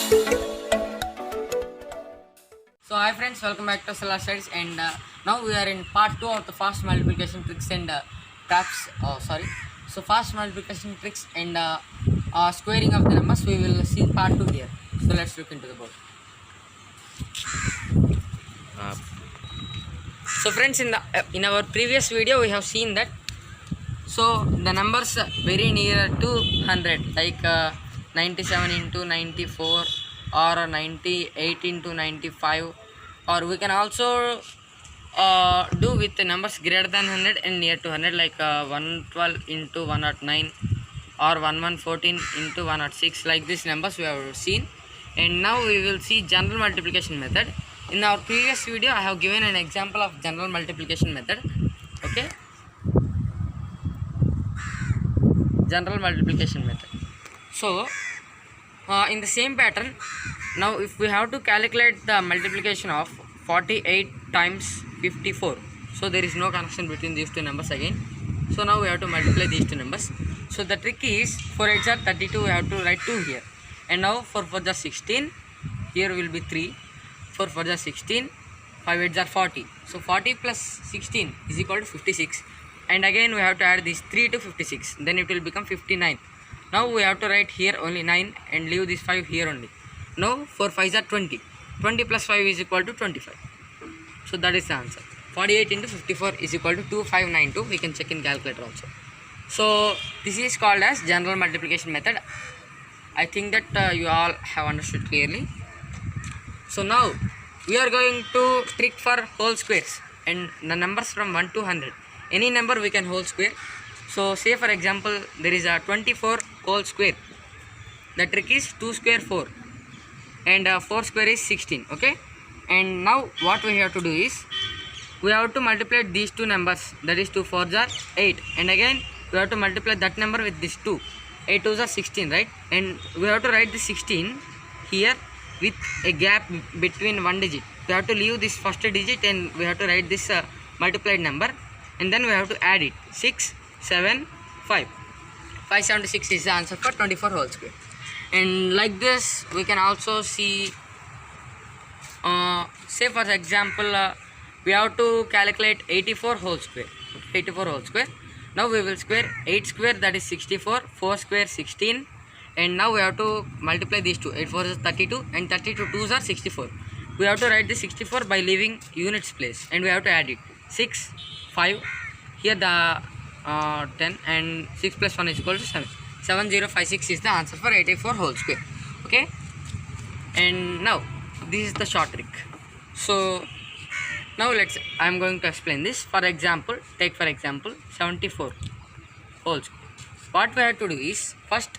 So hi friends, welcome back to Solar Studies, and now we are in part 2 of the fast multiplication tricks and so fast multiplication tricks and squaring of the numbers. We will see part 2 here. So let's look into the board. So friends, in our previous video we have seen that the numbers very near to 100, like 97 into 94 or 98 into 95, or we can also do with the numbers greater than 100 and near to 100, like 112 into 109 or 1114 into 106. Like these numbers we have seen, and now we will see general multiplication method. In our previous video I have given an example of general multiplication method. Okay, general multiplication method. So in the same pattern, now if we have to calculate the multiplication of 48 times 54, so there is no connection between these two numbers again. So now we have to multiply these two numbers. So the trick is, for 8s are 32, we have to write 2 here, and now for 4s are 16, here will be 3, for 4s are 16, 5 8s are 40, so 40 plus 16 is equal to 56, and again we have to add this 3 to 56, then it will become 59. Now we have to write here only 9 and leave this 5 here only. Now 4 5s are 20, 20 plus 5 is equal to 25. So that is the answer. 48 into 54 is equal to 2592. We can check in calculator also. So this is called as general multiplication method. I think that you all have understood clearly. So now we are going to trick for whole squares and the numbers from 1 to 100. Any number we can whole square. So say for example there is a 24 whole square. The trick is 2 square 4 and 4 square is 16. Okay, and now what we have to do is we have to multiply these two numbers, that is 2 4s are 8, and again we have to multiply that number with this 2. 8 2s are 16, right? And we have to write the 16 here with a gap between one digit. We have to leave this first digit and we have to write this multiplied number, and then we have to add it. 6 7 5 576 is the answer for 24 whole square. And like this we can also see, say for example we have to calculate 84 whole square. 84 whole square. Now we will square 8 square, that is 64, 4 square 16, and now we have to multiply these two. 8 4 is 32 and 32 2s are 64. We have to write the 64 by leaving units place, and we have to add it. 6 5, here the 10, and 6 plus 1 is equal to 7. 7056 is the answer for 84 whole square. Okay, and now this is the short trick. So now I am going to explain this. For example, take for example 74 whole square. What we have to do is, first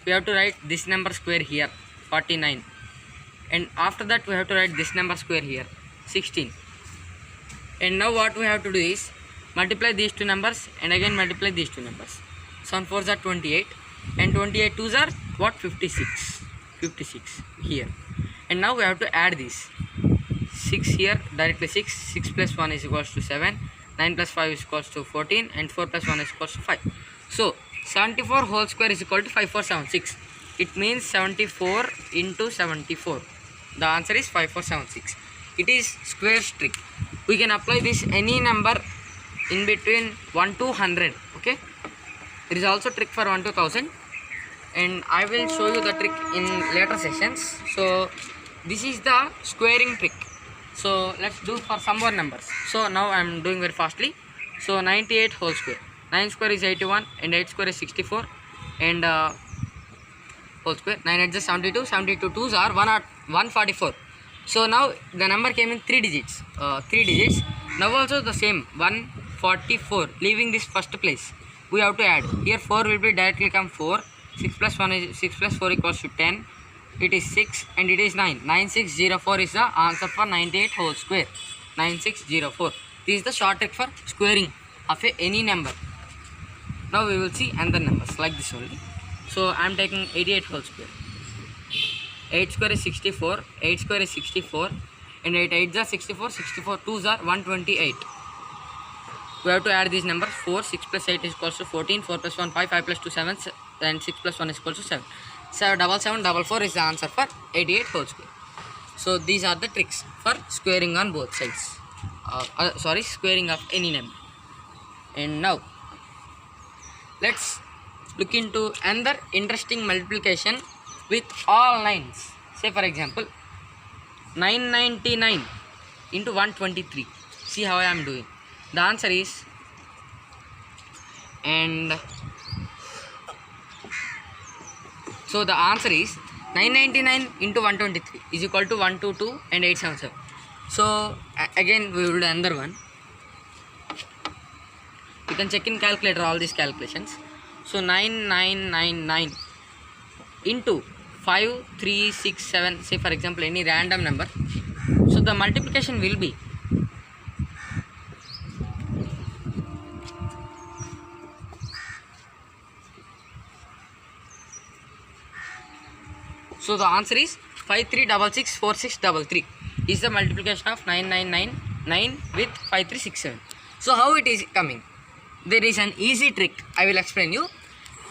we have to write this number square here, 49, and after that we have to write this number square here, 16. And now what we have to do is multiply these two numbers and again multiply these two numbers. 7 4s are 28 and 28 2s are what? 56 here. And now we have to add this 6 here, directly 6 plus 1 is equals to 7, 9 plus 5 is equals to 14, and 4 plus 1 is equals to 5. So 74 whole square is equal to 5476. It means 74 into 74. The answer is 5476. It is square trick. We can apply this any number in between 1 to 100. Okay, there is also trick for 1 to 1000, and I will show you the trick in later sessions. So this is the squaring trick. So let's do for some more numbers. So now I am doing very fastly. So 98 whole square. 9 square is 81 and 8 square is 64, and whole square. 9 8 is 72. 72 2s are 144. So now the number came in 3 digits. Now also the same 144. Leaving this first place, we have to add. Here 4 will be directly come 4. 6 plus 1 is 6 plus 4 equals to 10. It is 6 and it is 9. 9604 is the answer for 98 whole square. 9604. This is the short trick for squaring of any number. Now we will see another numbers like this only. So I am taking 88 whole square. 8 square is 64. 8 square is 64, and 8 8s are 64. 64 2s are 128. We have to add these numbers. 4 6 plus 8 is equals to 14. 4 plus 1 5. 5 plus 2 7, and 6 plus 1 is equals to 7. 7744 is the answer for 88 whole square. So these are the tricks for squaring on both sides. Squaring of any number. And now let's look into another interesting multiplication with all nines. Say for example 999 into 123. See how I am doing. The answer is, and so the answer is 999 into 123 is equal to 122 and 877. So again we will do another one. You can check in calculator all these calculations. So 9999 into 5367, say for example any random number. So the multiplication will be so the answer is 53664633 is the multiplication of 9999 with 5367. So how it is coming? There is an easy trick I will explain you.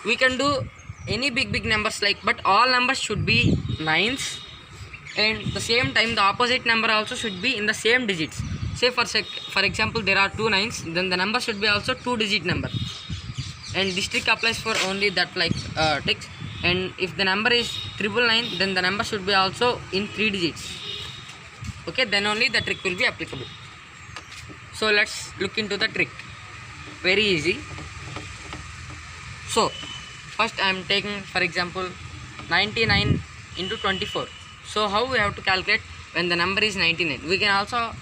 We can do any big numbers like, but all numbers should be nines, and the same time the opposite number also should be in the same digits. Say for example there are 2 nines, then the number should be also 2-digit number, and this trick applies for only that tricks. And if the number is 999, then the number should be also in 3 digits. Okay, then only the trick will be applicable. So let's look into the trick. Very easy. So first I am taking for example 99 into 24. So how we have to calculate when the number is 99? We can also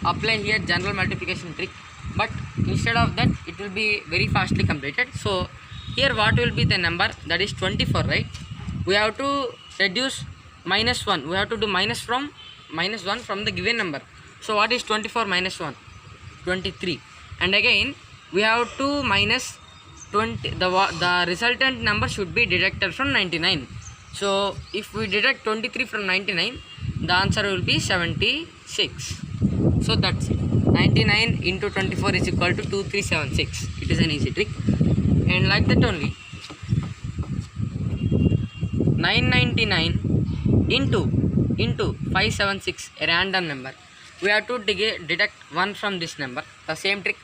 apply here general multiplication trick, but instead of that it will be very fastly completed. So here what will be the number? That is 24, right? We have to reduce -1. We have to do -1 from the given number. So what is 24 minus 1? 23. And again we have to minus 20. The resultant number should be deducted from 99. So if we deduct 23 from 99, the answer will be 76. So that's it. 99 into 24 is equal to 2376. It is an easy trick. And like that only 999 into 576, a random number. We have to deduct 1 from this number. The same trick.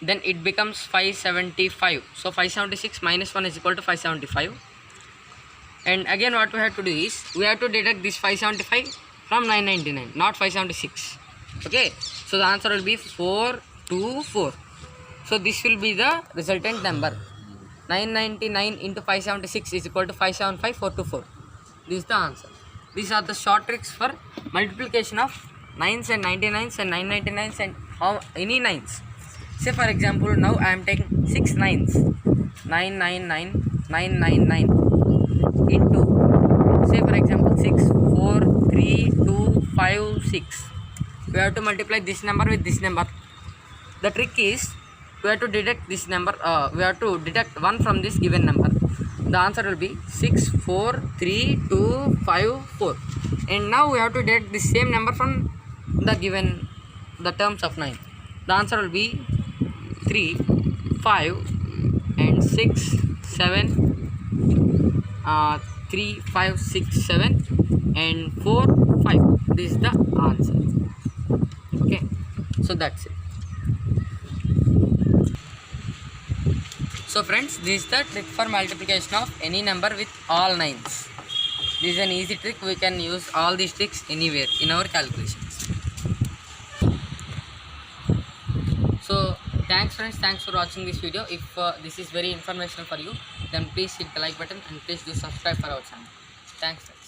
Then it becomes 575. So 576 minus 1 is equal to 575. And again what we have to do is we have to deduct this 575 from 999, not 576. Okay, so the answer will be 424. So this will be the resultant number. 999 into 576 is equal to 575424. This is the answer. These are the short tricks for multiplication of 9s and 99s and 999s and any 9s. Say for example now I am taking 6 9s. 999 999 into, say for example 6 4 3 2 5 6. We have to multiply this number with this number. The trick is we have to deduct this number. We have to deduct 1 from this given number. The answer will be 6 4 3 2 5 4. And now we have to deduct the same number from the terms of 9. The answer will be 3 5 and 6 7. 3 5 6 7 and 4 5. This is the answer. Okay, so that's it. So friends, this is the trick for multiplication of any number with all 9s. This is an easy trick. We can use all these tricks anywhere in our calculations. So thanks friends, thanks for watching this video. If this is very informational for you, then please hit the like button and please do subscribe for our channel. Thanks.